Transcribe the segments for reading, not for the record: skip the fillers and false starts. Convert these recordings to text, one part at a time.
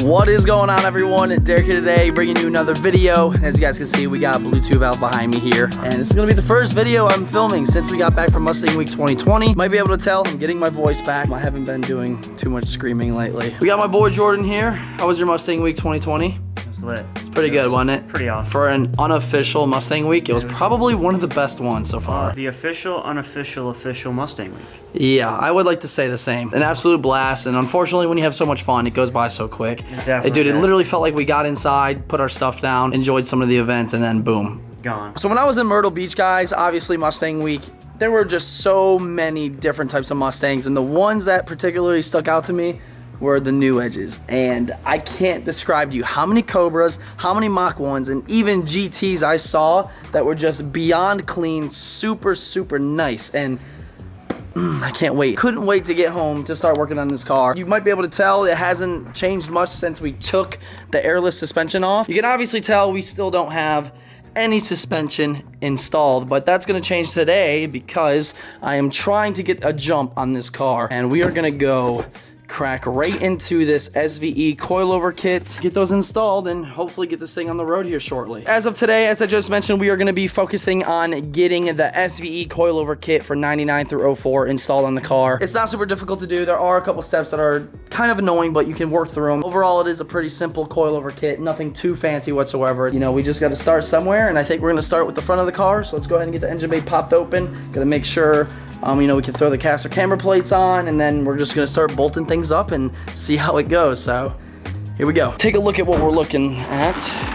What is going on, everyone? Derek here today, bringing you another video. As you guys can see, we got a Bluetooth valve behind me here, and this is gonna be the first video I'm filming since we got back from Mustang Week 2020. Might be able to tell I'm getting my voice back. I haven't been doing too much screaming lately. We got my boy Jordan here. How was your Mustang Week 2020? It was lit. It's pretty good, wasn't it? Pretty awesome. For an unofficial Mustang Week, it was probably one of the best ones so far. The official, official Mustang Week. Yeah, I would like to say the same. An absolute blast, and unfortunately when you have so much fun, it goes by so quick. Dude, it literally felt like we got inside, put our stuff down, enjoyed some of the events, and then boom. Gone. So when I was in Myrtle Beach, guys, obviously Mustang Week, there were just so many different types of Mustangs, and the ones that particularly stuck out to me were the NewEdges. And I can't describe to you how many Cobras, how many Mach 1s, and even GTs I saw that were just beyond clean, super, super nice. And I can't wait. Couldn't wait to get home to start working on this car. You might be able to tell it hasn't changed much since we took the airless suspension off. You can obviously tell we still don't have any suspension installed, but that's gonna change today because I am trying to get a jump on this car, and we are gonna go crack right into this SVE coilover kit, get those installed, and hopefully get this thing on the road here shortly. As of today, as I just mentioned, we are going to be focusing on getting the SVE coilover kit for 99 through 04 installed on the car. It's not super difficult to do. There are a couple steps that are kind of annoying, but you can work through them. Overall, it is a pretty simple coilover kit, nothing too fancy whatsoever. You know, we just got to start somewhere, and I think we're going to start with the front of the car. So let's go ahead and get the engine bay popped open. Got to make sure you know, we can throw the caster camber plates on, and then we're just gonna start bolting things up and see how it goes. So here we go. Take a look at what we're looking at.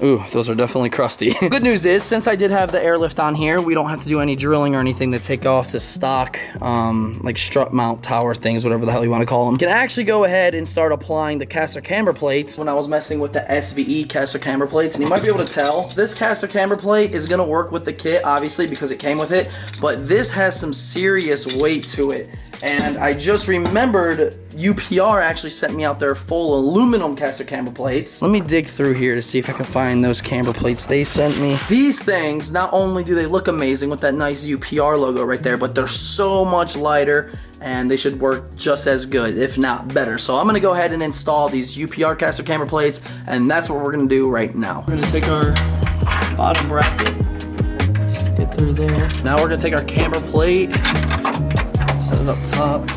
Ooh, those are definitely crusty. Good news is, since I did have the airlift on here, we don't have to do any drilling or anything to take off the stock, like strut mount tower things, whatever the hell you want to call them. You can actually go ahead and start applying the caster camber plates. When I was messing with the SVE caster camber plates, and you might be able to tell, this caster camber plate is gonna work with the kit, obviously, because it came with it, but this has some serious weight to it. And I just remembered UPR actually sent me out their full aluminum caster camber plates. Let me dig through here to see if I can find those camber plates they sent me. These things, not only do they look amazing with that nice UPR logo right there, but they're so much lighter and they should work just as good, if not better. So I'm gonna go ahead and install these UPR caster camber plates, and that's what we're gonna do right now. We're gonna take our bottom bracket, just get through there. Now we're gonna take our camber plate, set it up top,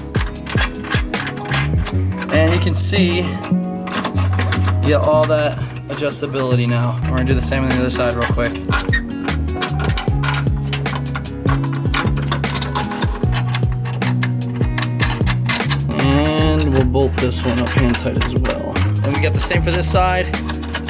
and you can see you get all that adjustability now. We're gonna do the same on the other side real quick. And we'll bolt this one up hand tight as well. And we got the same for this side,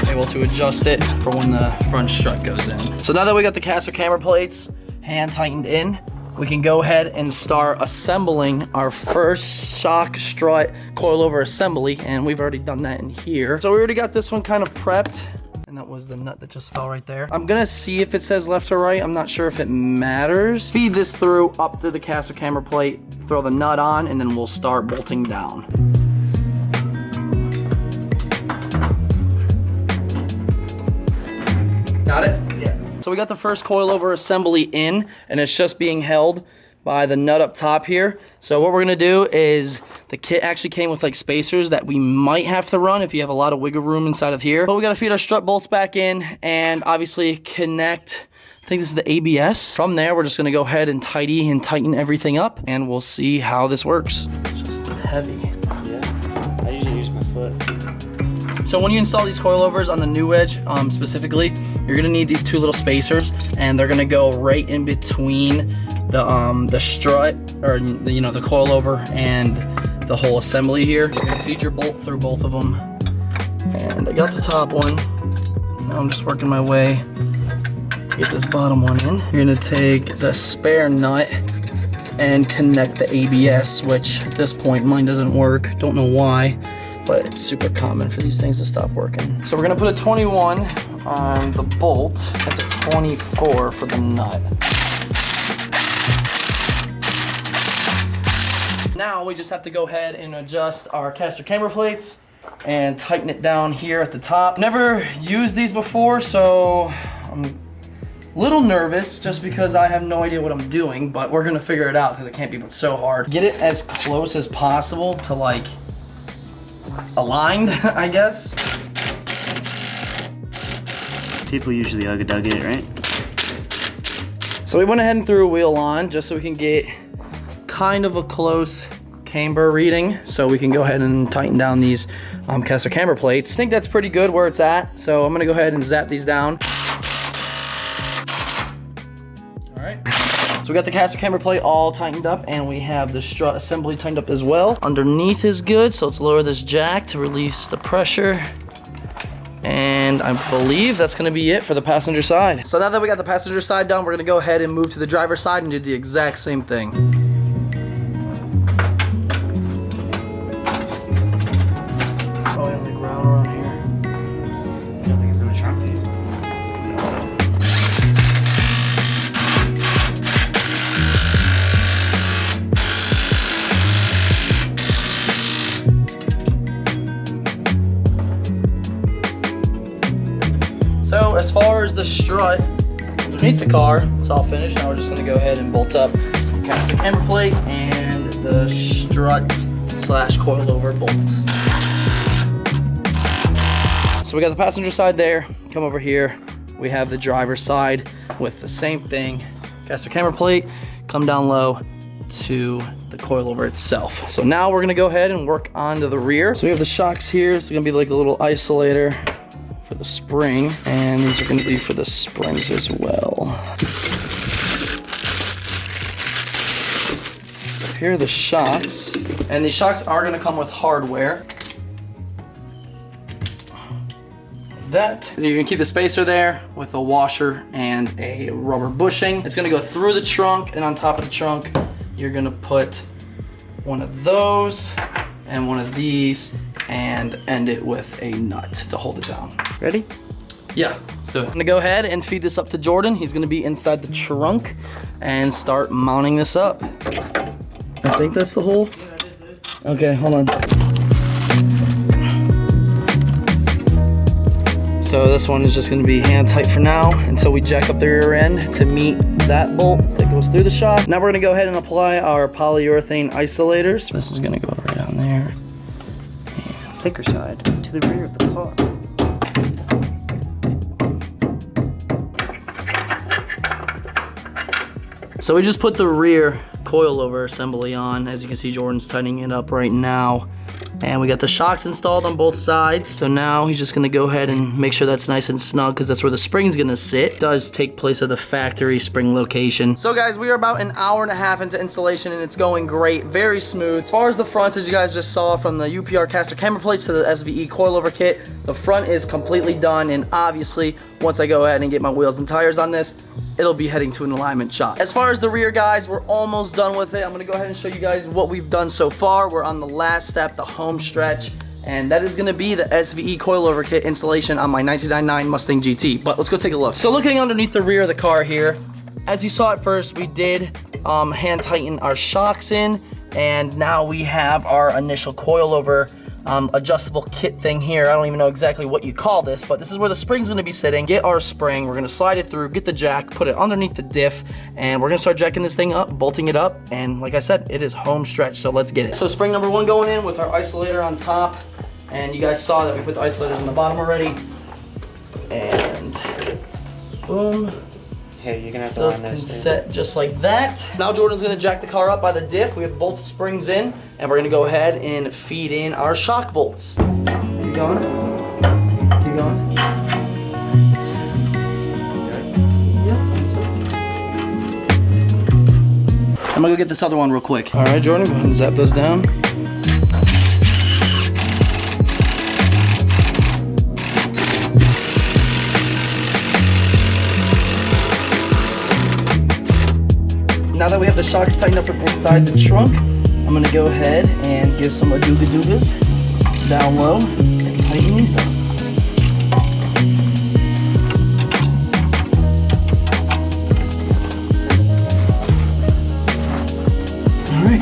able to adjust it for when the front strut goes in. So now that we got the caster camber plates hand tightened in, we can go ahead and start assembling our first shock strut coilover assembly, and we've already done that in here. So we already got this one kind of prepped, and that was the nut that just fell right there. I'm gonna see if it says left or right. I'm not sure if it matters. Feed this through, up through the caster camber plate, throw the nut on, and then we'll start bolting down. Got it? Yeah. So we got the first coilover assembly in, and it's just being held by the nut up top here. So what we're gonna do is, the kit actually came with like spacers that we might have to run if you have a lot of wiggle room inside of here. But we gotta feed our strut bolts back in and obviously connect, I think this is the ABS. From there, we're just gonna go ahead and tighten everything up, and we'll see how this works. It's just heavy. Yeah, I usually use my foot. So when you install these coilovers on the NewEdge specifically, you're gonna need these two little spacers, and they're gonna go right in between the strut, or you know, the coilover and the whole assembly here. You're gonna feed your bolt through both of them, and I got the top one. Now I'm just working my way to get this bottom one in. You're gonna take the spare nut and connect the ABS, which at this point mine doesn't work. Don't know why, but it's super common for these things to stop working. So we're gonna put a 21 on the bolt. That's a 24 for the nut. Now we just have to go ahead and adjust our caster camber plates and tighten it down here at the top. Never used these before, so I'm a little nervous just because I have no idea what I'm doing, but we're gonna figure it out because it can't be so hard. Get it as close as possible to like aligned, I guess. People usually ugga-dugga it, right? So we went ahead and threw a wheel on just so we can get kind of a close camber reading, so we can go ahead and tighten down these caster camber plates. I think that's pretty good where it's at, so I'm gonna go ahead and zap these down. All right, so we got the caster camber plate all tightened up, and we have the strut assembly tightened up as well. Underneath is good, so let's lower this jack to release the pressure. And I believe that's gonna be it for the passenger side. So now that we got the passenger side done, we're gonna go ahead and move to the driver's side and do the exact same thing. Oh, and the ground around here. I don't think it's in the trunk, dude. So as far as the strut underneath the car, it's all finished. Now we're just gonna go ahead and bolt up caster camber plate and the strut slash coilover bolt. So we got the passenger side there. Come over here. We have the driver's side with the same thing. Caster camber plate, come down low to the coilover itself. So now we're gonna go ahead and work onto the rear. So we have the shocks here. It's gonna be like a little isolator for the spring, and these are going to be for the springs as well. So here are the shocks, and these shocks are going to come with hardware. That you can keep the spacer there with a washer and a rubber bushing. It's going to go through the trunk, and on top of the trunk you're going to put one of those and one of these and end it with a nut to hold it down. Ready? Yeah, let's do it. I'm gonna go ahead and feed this up to Jordan. He's gonna be inside the trunk and start mounting this up. I think that's the hole. Okay, hold on. So this one is just gonna be hand tight for now until we jack up the rear end to meet that bolt that goes through the shock. Now we're gonna go ahead and apply our polyurethane isolators. This is gonna go right on there. Thicker side to the rear of the car. So we just put the rear coilover assembly on. As you can see, Jordan's tightening it up right now. And we got the shocks installed on both sides. So now he's just gonna go ahead and make sure that's nice and snug, because that's where the spring's gonna sit. It does take place at the factory spring location. So guys, we are about an hour and a half into installation, and it's going great, very smooth. As far as the fronts, as you guys just saw, from the UPR caster camber plates to the SVE coilover kit, the front is completely done, and obviously, once I go ahead and get my wheels and tires on this, it'll be heading to an alignment shop. As far as the rear, guys, we're almost done with it. I'm gonna go ahead and show you guys what we've done so far. We're on the last step, the home stretch, and that is gonna be the SVE coilover kit installation on my 1999 Mustang GT. But let's go take a look. So looking underneath the rear of the car here, as you saw at first, we did hand tighten our shocks in, and now we have our initial coilover adjustable kit thing here. I don't even know exactly what you call this, but this is where the spring's gonna be sitting. Get our spring, we're gonna slide it through, get the jack, put it underneath the diff, and we're gonna start jacking this thing up, bolting it up, and like I said, it is home stretch, so let's get it. So spring number one going in with our isolator on top, and you guys saw that we put the isolators on the bottom already, and boom. Hey, you're gonna have to Those line can those set just like that. Now Jordan's gonna jack the car up by the diff. We have both springs in, and we're gonna go ahead and feed in our shock bolts. Keep going. Keep going. I'm gonna go get this other one real quick. All right, Jordan, go ahead and zap those down. Now that we have the shocks tightened up from inside the trunk, I'm gonna go ahead and give some adooga-doogas down low and tighten these up. All right,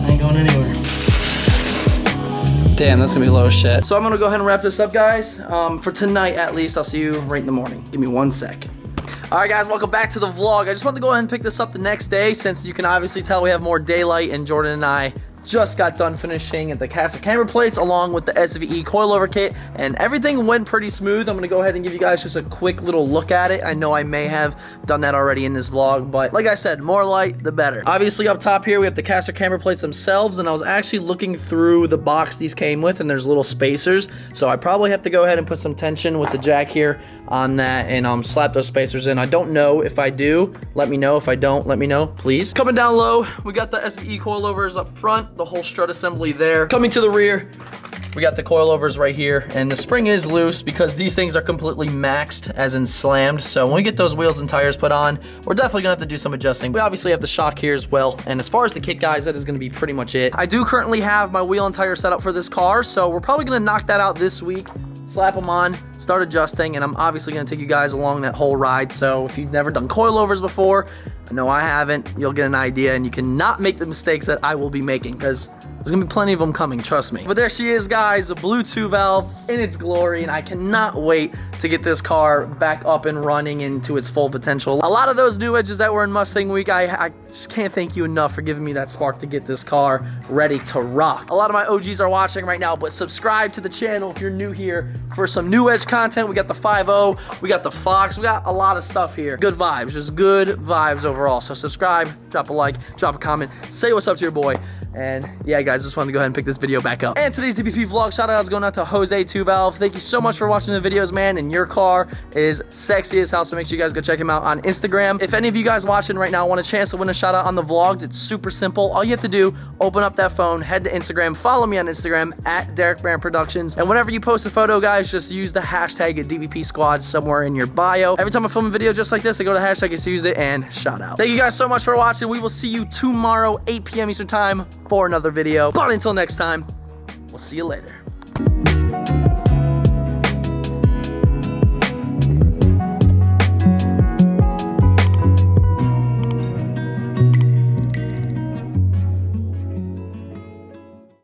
I ain't going anywhere. Damn, that's gonna be low as shit. So I'm gonna go ahead and wrap this up, guys. For tonight, at least. I'll see you right in the morning. Give me 1 sec. Alright guys, welcome back to the vlog. I just wanted to go ahead and pick this up the next day, since you can obviously tell we have more daylight, and Jordan and I just got done finishing the caster camber plates along with the SVE coilover kit, and everything went pretty smooth. I'm gonna go ahead and give you guys just a quick little look at it. I know I may have done that already in this vlog, but like I said, more light the better. Obviously up top here we have the caster camber plates themselves, and I was actually looking through the box these came with, and there's little spacers, so I probably have to go ahead and put some tension with the jack here on that and slap those spacers in. I don't know if I do. Let me know. If I don't, let me know, please. Coming down low, we got the SVE coilovers up front, the whole strut assembly there. Coming to the rear, we got the coilovers right here, and the spring is loose because these things are completely maxed, as in slammed. So when we get those wheels and tires put on, we're definitely gonna have to do some adjusting. We obviously have the shock here as well, and as far as the kit, guys, that is gonna be pretty much it. I do currently have my wheel and tire set up for this car, so we're probably gonna knock that out this week, slap them on, start adjusting, and I'm obviously gonna take you guys along that whole ride. So if you've never done coilovers before, I know I haven't, you'll get an idea, and you cannot make the mistakes that I will be making, because there's gonna be plenty of them coming, trust me. But there she is, guys, a blue 2-valve in its glory, and I cannot wait to get this car back up and running into its full potential. A lot of those NewEdges that were in Mustang Week, I just can't thank you enough for giving me that spark to get this car ready to rock. A lot of my OGs are watching right now, but subscribe to the channel if you're new here for some NewEdge content. We got the 5.0, we got the Fox, we got a lot of stuff here. Good vibes, just good vibes overall. So subscribe, drop a like, drop a comment, say what's up to your boy. And yeah, guys, just wanted to go ahead and pick this video back up. And today's DPP vlog shout out is going out to Jose 2-valve. Thank you so much for watching the videos, man. And your car is sexy as hell, so make sure you guys go check him out on Instagram. If any of you guys watching right now want a chance to win a shout out on the vlogs, it's super simple. All you have to do, open up that phone, head to Instagram, follow me on Instagram at DerekBaranProductions. And whenever you post a photo, guys, just use the hashtag DPP Squad somewhere in your bio. Every time I film a video just like this, I go to hashtag, it's used it, and shout out. Thank you guys so much for watching. We will see you tomorrow, 8 p.m. Eastern time, for another video. But until next time, we'll see you later.